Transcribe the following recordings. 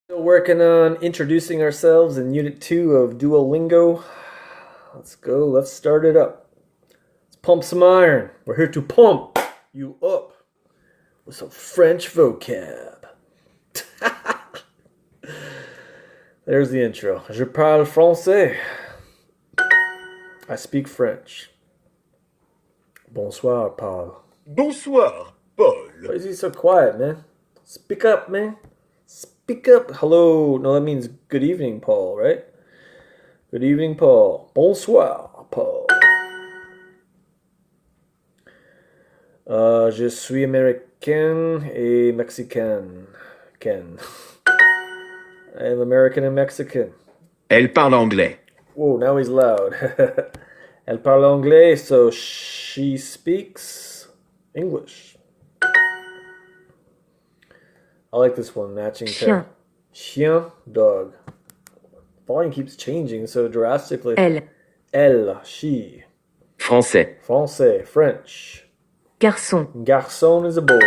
Still working on introducing ourselves in Unit 2 of Duolingo. Let's go, let's start it up. Let's pump some iron. We're here to pump you up with some French vocab. There's the intro. Je parle français. I speak French. Bonsoir, Paul. Bonsoir, Paul. Why is he so quiet, man? Speak up, man. Speak up. Hello. No, that means good evening, Paul, right? Good evening, Paul. Bonsoir, Paul. Je suis américain et mexicain. Ken. I am American and Mexican. Elle parle anglais. Whoa, now he's loud. Elle parle anglais, so she speaks English. I like this one, matching pair. Chien, dog. Volume keeps changing so drastically. Elle, she. Français. Français, French. Garçon. Garçon is a boy.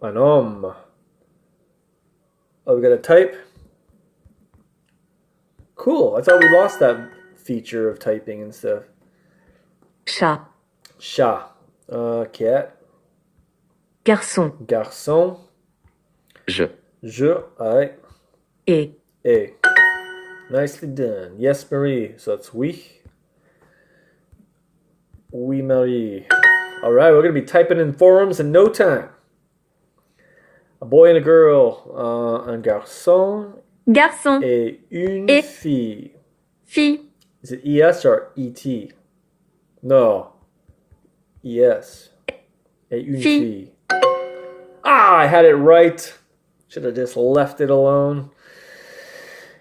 Un homme. Oh, we got a type? Cool. I thought we lost that feature of typing and stuff. Chat. Chat. Cat. Garçon. Garçon. Je. I. Et. A. Nicely done. Yes, Marie. So it's oui. Oui, Marie. All right, we're going to be typing in forums in no time. A boy and a girl. Un garçon. Garçon. Et une Et. fille. Fille. Is it ES or ET? No. ES. Et une fille. Ah, I had it right. Should have just left it alone.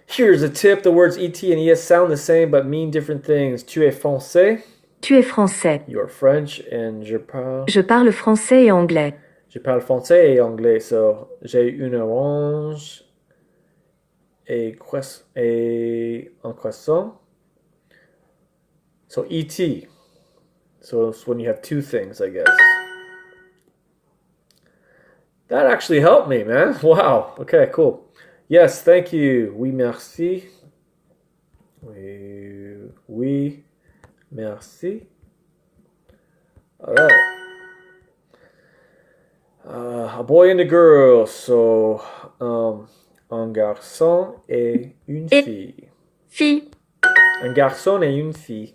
Here's a tip. The words ET and ES sound the same but mean different things. Tu es français. Tu es français. You're French. And je parle. Je parle français et anglais. Je parle français et anglais. So, j'ai une orange et un croissant. So, ET. So, it's when you have two things, I guess. That actually helped me, man. Wow. Okay, cool. Yes, thank you. Oui, merci. Oui, merci. All right. A boy and a girl. So, un garçon et une fille. Fille. Un garçon et une fille.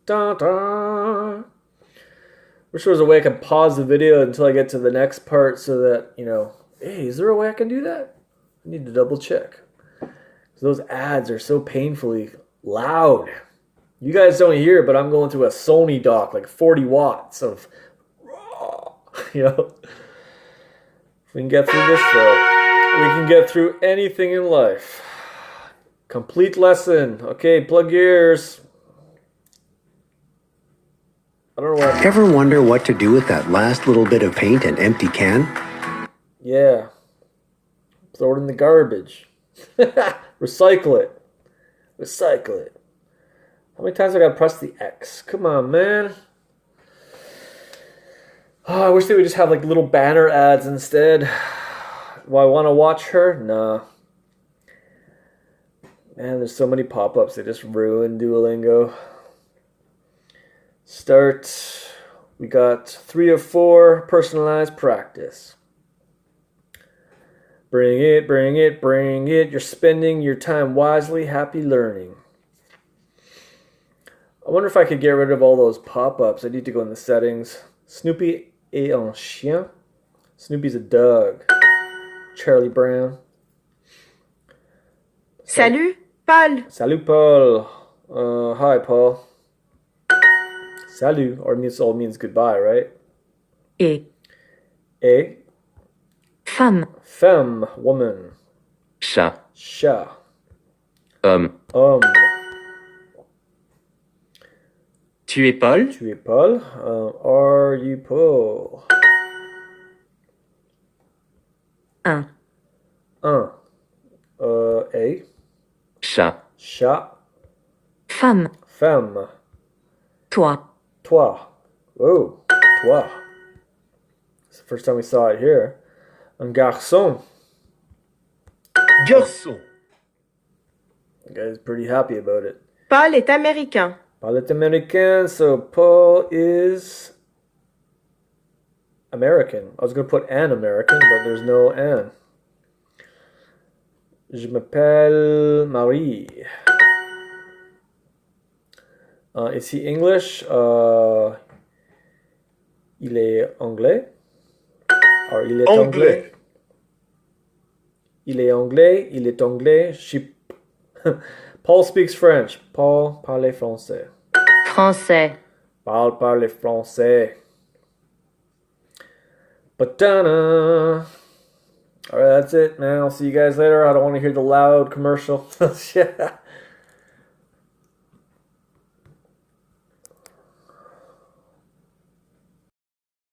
Dun, dun. Wish there was a way I could pause the video until I get to the next part so that, hey, is there a way I can do that? I need to double check. Those ads are so painfully loud. You guys don't hear it, but I'm going through a Sony dock, like 40 watts of, If we can get through this, though, we can get through anything in life. Complete lesson. Okay, plug your ears. I don't know what. Ever wonder what to do with that last little bit of paint and empty can? Yeah. Throw it in the garbage. Recycle it. Recycle it. How many times I gotta press the X? Come on, man. Oh, I wish they would just have like little banner ads instead. Do I want to watch her? Nah. Man, there's so many pop-ups. They just ruin Duolingo. Start. We got 3 of 4 personalized practice. Bring it, bring it, bring it. You're spending your time wisely, happy learning. I wonder if I could get rid of all those pop-ups. I need to go in the settings. Snoopy est un chien. Snoopy's a dog. Charlie Brown. Salut, Paul. Salut, Paul. Hi, Paul. Salut, or all means goodbye, right? Et. Et. Femme. Femme, woman. Chat. Chat. Homme. Homme. Tu es Paul? Tu es Paul? Are you Paul? Un. A. Chat. Chat. Femme. Femme. Toi. Toi. Whoa. Toi. It's the first time we saw it here. Un garçon. Garçon. The guy's pretty happy about it. Paul est américain. Paul est américain, so Paul is American. I was going to put an American, but there's no an. Je m'appelle Marie. Is he English? Il est anglais? Or il est anglais? Il est anglais, il est anglais. Paul speaks French. Paul parle français. Français. Paul parle français. Ba-da-na. Alright, that's it, man. I'll see you guys later. I don't want to hear the loud commercial. Yeah.